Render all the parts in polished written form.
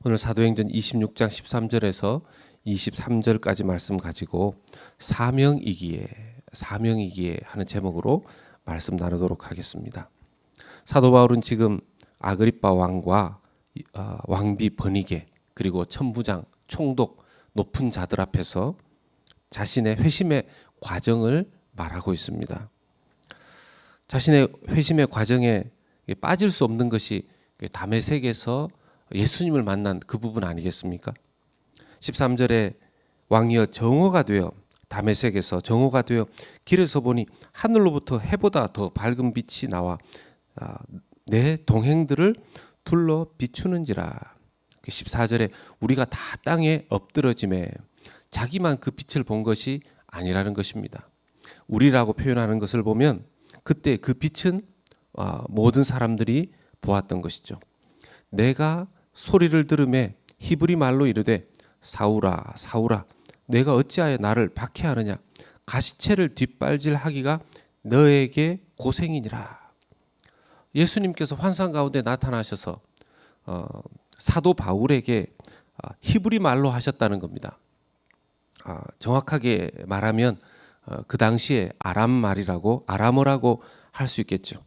오늘 사도행전 26장 13절에서 23절까지 말씀 가지고 사명이기에 하는 제목으로 말씀 나누도록 하겠습니다. 사도 바울은 지금 아그리빠 왕과 왕비 버니게 그리고 천부장, 총독, 높은 자들 앞에서 자신의 회심의 과정을 말하고 있습니다. 자신의 회심의 과정에 빠질 수 없는 것이 다메섹에서 예수님을 만난 그 부분 아니겠습니까? 13절에 왕이여 정오가 되어 다메섹에서 정오가 되어 길에서 보니 하늘로부터 해보다 더 밝은 빛이 나와 내 동행들을 둘러 비추는지라. 14절에 우리가 다 땅에 엎드러짐에 자기만 그 빛을 본 것이 아니라는 것입니다. 우리라고 표현하는 것을 보면 그때 그 빛은 모든 사람들이 보았던 것이죠. 내가 소리를 들음에 히브리 말로 이르되 사울아 사울아 내가 어찌하여 나를 박해하느냐 가시체를 뒷발질하기가 너에게 고생이니라. 예수님께서 환상 가운데 나타나셔서 사도 바울에게 히브리 말로 하셨다는 겁니다. 정확하게 말하면 그 당시에 아람어라고 할 수 있겠죠.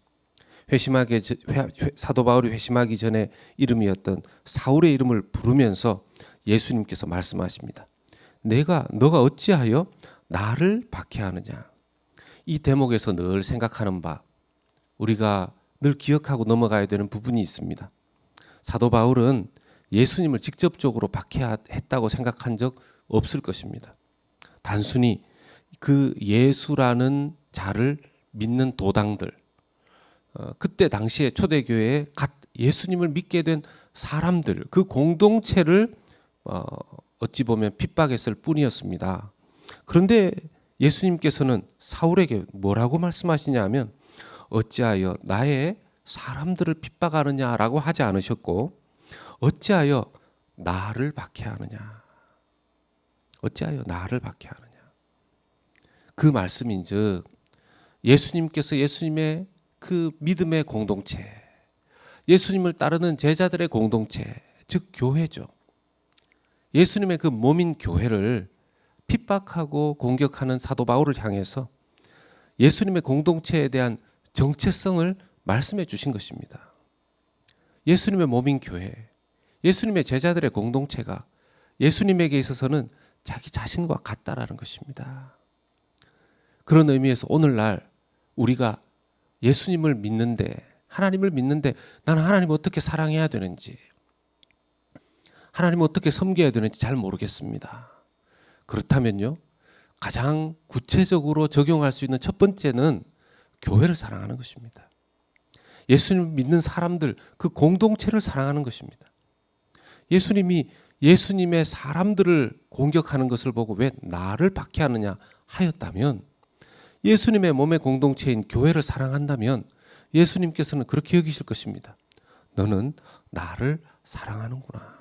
사도 바울이 회심하기 전에 이름이었던 사울의 이름을 부르면서 예수님께서 말씀하십니다. 너가 어찌하여 나를 박해하느냐. 이 대목에서 늘 생각하는 바, 우리가 늘 기억하고 넘어가야 되는 부분이 있습니다. 사도 바울은 예수님을 직접적으로 박해했다고 생각한 적 없을 것입니다. 단순히 그 예수라는 자를 믿는 도당들, 그때 당시에 초대교회에 예수님을 믿게 된 사람들, 그 공동체를 어찌 보면 핍박했을 뿐이었습니다. 그런데 예수님께서는 사울에게 뭐라고 말씀하시냐 하면 어찌하여 나의 사람들을 핍박하느냐라고 하지 않으셨고 어찌하여 나를 박해하느냐. 어찌하여 나를 박해하느냐. 그 말씀인즉 예수님께서 예수님의 그 믿음의 공동체, 예수님을 따르는 제자들의 공동체, 즉 교회죠. 예수님의 그 몸인 교회를 핍박하고 공격하는 사도 바울을 향해서 예수님의 공동체에 대한 정체성을 말씀해 주신 것입니다. 예수님의 몸인 교회, 예수님의 제자들의 공동체가 예수님에게 있어서는 자기 자신과 같다라는 것입니다. 그런 의미에서 오늘날 우리가 예수님을 믿는데, 하나님을 믿는데 나는 하나님을 어떻게 사랑해야 되는지, 하나님을 어떻게 섬겨야 되는지 잘 모르겠습니다. 그렇다면요, 가장 구체적으로 적용할 수 있는 첫 번째는 교회를 사랑하는 것입니다. 예수님을 믿는 사람들, 그 공동체를 사랑하는 것입니다. 예수님이 예수님의 사람들을 공격하는 것을 보고 왜 나를 박해하느냐 하였다면, 예수님의 몸의 공동체인 교회를 사랑한다면 예수님께서는 그렇게 여기실 것입니다. 너는 나를 사랑하는구나.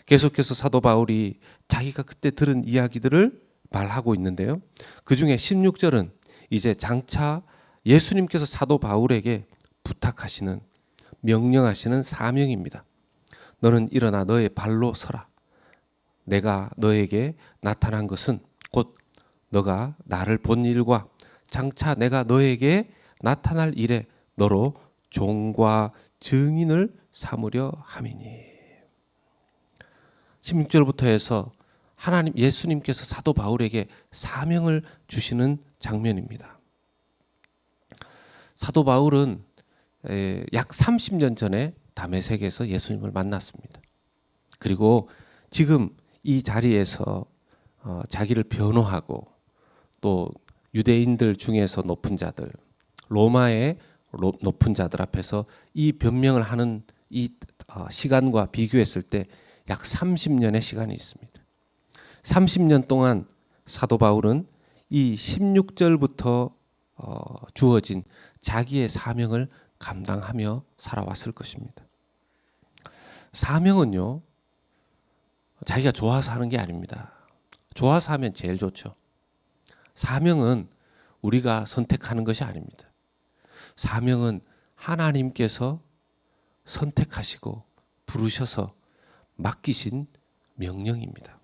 계속해서 사도 바울이 자기가 그때 들은 이야기들을 말하고 있는데요. 그 중에 16절은 이제 장차 예수님께서 사도 바울에게 부탁하시는, 명령하시는 사명입니다. 너는 일어나 너의 발로 서라. 내가 너에게 나타난 것은 곧 너가 나를 본 일과 장차 내가 너에게 나타날 일에 너로 종과 증인을 삼으려 함이니. 16절부터 해서 하나님 예수님께서 사도 바울에게 사명을 주시는 장면입니다. 사도 바울은 약 30년 전에 다메섹에서 예수님을 만났습니다. 그리고 지금 이 자리에서 자기를 변호하고 또 유대인들 중에서 높은 자들, 로마의 높은 자들 앞에서 이 변명을 하는 이 시간과 비교했을 때 약 30년의 시간이 있습니다. 30년 동안 사도 바울은 이 16절부터 주어진 자기의 사명을 감당하며 살아왔을 것입니다. 사명은요, 자기가 좋아서 하는 게 아닙니다. 좋아서 하면 제일 좋죠. 사명은 우리가 선택하는 것이 아닙니다. 사명은 하나님께서 선택하시고 부르셔서 맡기신 명령입니다.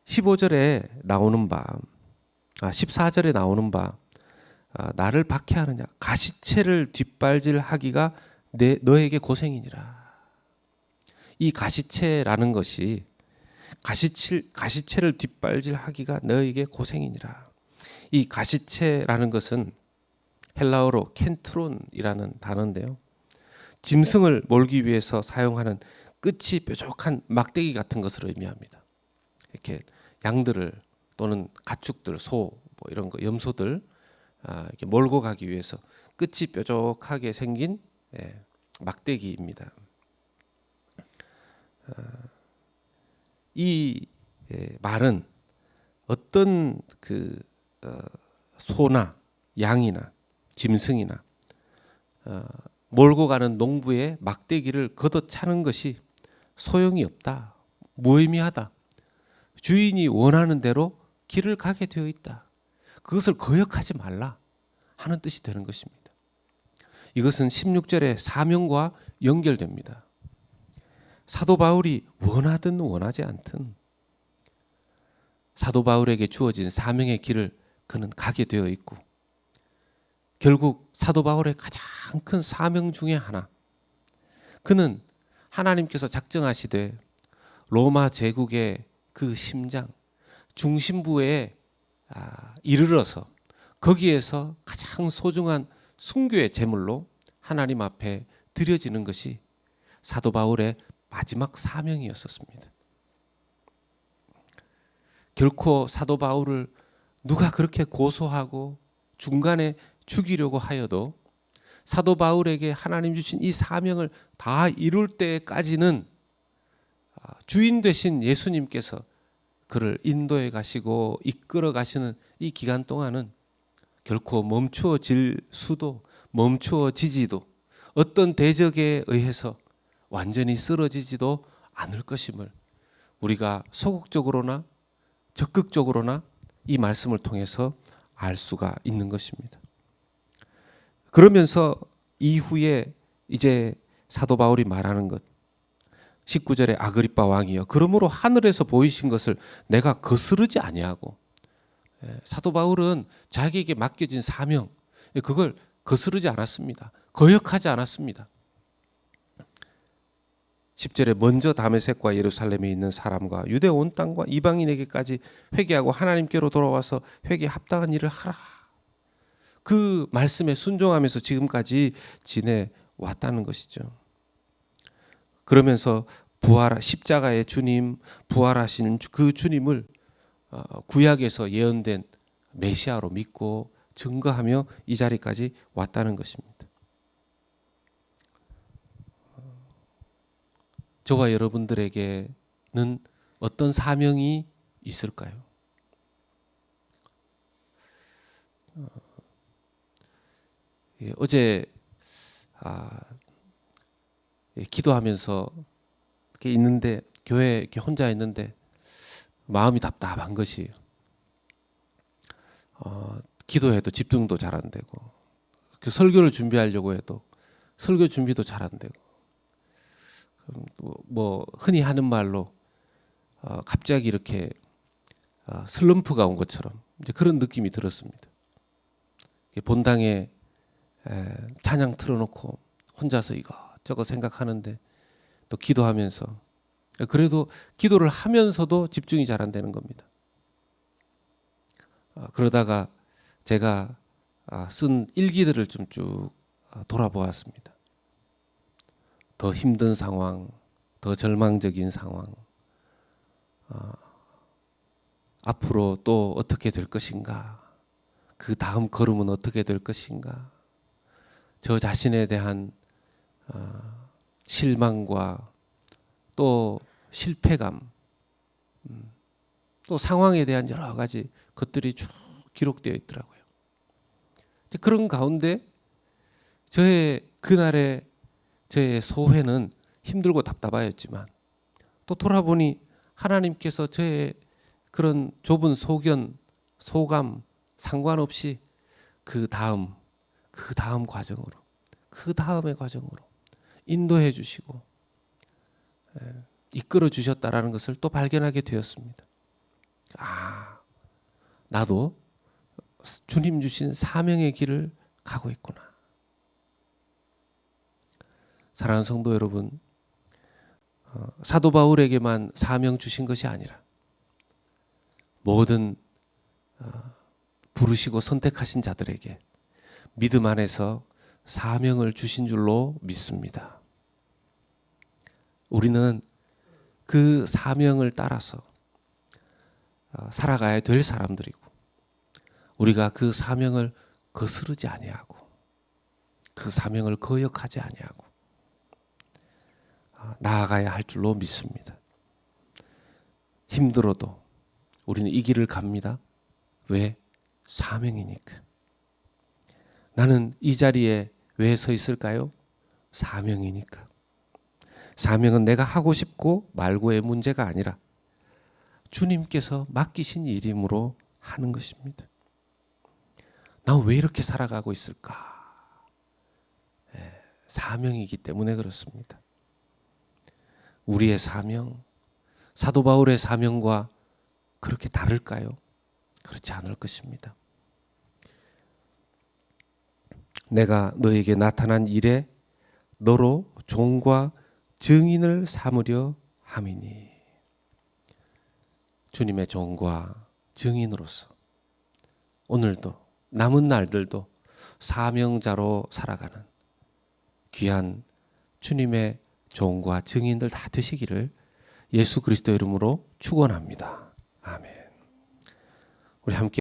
15절에 나오는 바, 14절에 나오는 바, 나를 박해하느냐 가시체를 뒷발질하기가 너에게 고생이니라. 이 가시체라는 것이 가시체를 뒷발질하기가 너에게 고생이니라. 이 가시체라는 것은 헬라어로 켄트론이라는 단어인데요. 짐승을 몰기 위해서 사용하는 끝이 뾰족한 막대기 같은 것을 의미합니다. 이렇게 양들을 또는 가축들, 소, 뭐 이런 거, 염소들 이렇게 몰고 가기 위해서 끝이 뾰족하게 생긴 막대기입니다. 이 말은 어떤 소나 양이나 짐승이나 몰고 가는 농부의 막대기를 걷어차는 것이 소용이 없다, 무의미하다, 주인이 원하는 대로 길을 가게 되어 있다, 그것을 거역하지 말라 하는 뜻이 되는 것입니다. 이것은 16절의 사명과 연결됩니다. 사도 바울이 원하든 원하지 않든 사도 바울에게 주어진 사명의 길을 그는 가게 되어 있고, 결국 사도 바울의 가장 큰 사명 중에 하나, 그는 하나님께서 작정하시되 로마 제국의 그 심장 중심부에 이르러서 거기에서 가장 소중한 순교의 제물로 하나님 앞에 드려지는 것이 사도 바울의 마지막 사명이었었습니다. 결코 사도 바울을 누가 그렇게 고소하고 중간에 죽이려고 하여도 사도 바울에게 하나님 주신 이 사명을 다 이룰 때까지는 주인 되신 예수님께서 그를 인도해 가시고 이끌어 가시는 이 기간 동안은 결코 멈추어질 수도 멈추어지지도 어떤 대적에 의해서 완전히 쓰러지지도 않을 것임을 우리가 소극적으로나 적극적으로나 이 말씀을 통해서 알 수가 있는 것입니다. 그러면서 이후에 이제 사도 바울이 말하는 것, 19절에 아그리빠 왕이여 그러므로 하늘에서 보이신 것을 내가 거스르지 아니하고, 사도 바울은 자기에게 맡겨진 사명 그걸 거스르지 않았습니다. 거역하지 않았습니다. 10절에 먼저 다메섹과 예루살렘에 있는 사람과 유대 온 땅과 이방인에게까지 회개하고 하나님께로 돌아와서 회개에 합당한 일을 하라. 그 말씀에 순종하면서 지금까지 지내왔다는 것이죠. 그러면서 십자가의 주님, 부활하신 그 주님을 구약에서 예언된 메시아로 믿고 증거하며 이 자리까지 왔다는 것입니다. 저와 여러분들에게는 어떤 사명이 있을까요? 어제 기도하면서 이렇게 있는데, 교회에 이렇게 혼자 있는데 마음이 답답한 것이, 기도해도 집중도 잘 안 되고, 그 설교를 준비하려고 해도 설교 준비도 잘 안 되고, 뭐 흔히 하는 말로 갑자기 이렇게 슬럼프가 온 것처럼 이제 그런 느낌이 들었습니다. 본당에 찬양 틀어놓고 혼자서 이것저것 생각하는데 또 기도하면서, 그래도 기도를 하면서도 집중이 잘 안 되는 겁니다. 그러다가 제가 쓴 일기들을 좀 쭉 돌아보았습니다. 더 힘든 상황, 더 절망적인 상황, 앞으로 또 어떻게 될 것인가, 그 다음 걸음은 어떻게 될 것인가, 저 자신에 대한 실망과 또 실패감, 또 상황에 대한 여러 가지 것들이 쭉 기록되어 있더라고요. 그런 가운데 저의 그날의 저의 소회는 힘들고 답답하였지만, 또 돌아보니 하나님께서 저의 그런 좁은 소견, 소감 상관없이 그 다음 과정으로, 그 다음의 과정으로 인도해 주시고 이끌어 주셨다라는 것을 또 발견하게 되었습니다. 아, 나도 주님 주신 사명의 길을 가고 있구나. 사랑하는 성도 여러분, 사도 바울에게만 사명 주신 것이 아니라 모든 부르시고 선택하신 자들에게 믿음 안에서 사명을 주신 줄로 믿습니다. 우리는 그 사명을 따라서 살아가야 될 사람들이고, 우리가 그 사명을 거스르지 아니하고 그 사명을 거역하지 아니하고 나아가야 할 줄로 믿습니다. 힘들어도 우리는 이 길을 갑니다. 왜? 사명이니까. 나는 이 자리에 왜 서 있을까요? 사명이니까. 사명은 내가 하고 싶고 말고의 문제가 아니라 주님께서 맡기신 일임으로 하는 것입니다. 나 왜 이렇게 살아가고 있을까? 사명이기 때문에 그렇습니다. 우리의 사명, 사도 바울의 사명과 그렇게 다를까요? 그렇지 않을 것입니다. 내가 너에게 나타난 일에 너로 종과 증인을 삼으려 함이니. 주님의 종과 증인으로서 오늘도 남은 날들도 사명자로 살아가는 귀한 주님의 종과 증인들 다 되시기를 예수 그리스도 이름으로 축원합니다. 아멘. 우리 함께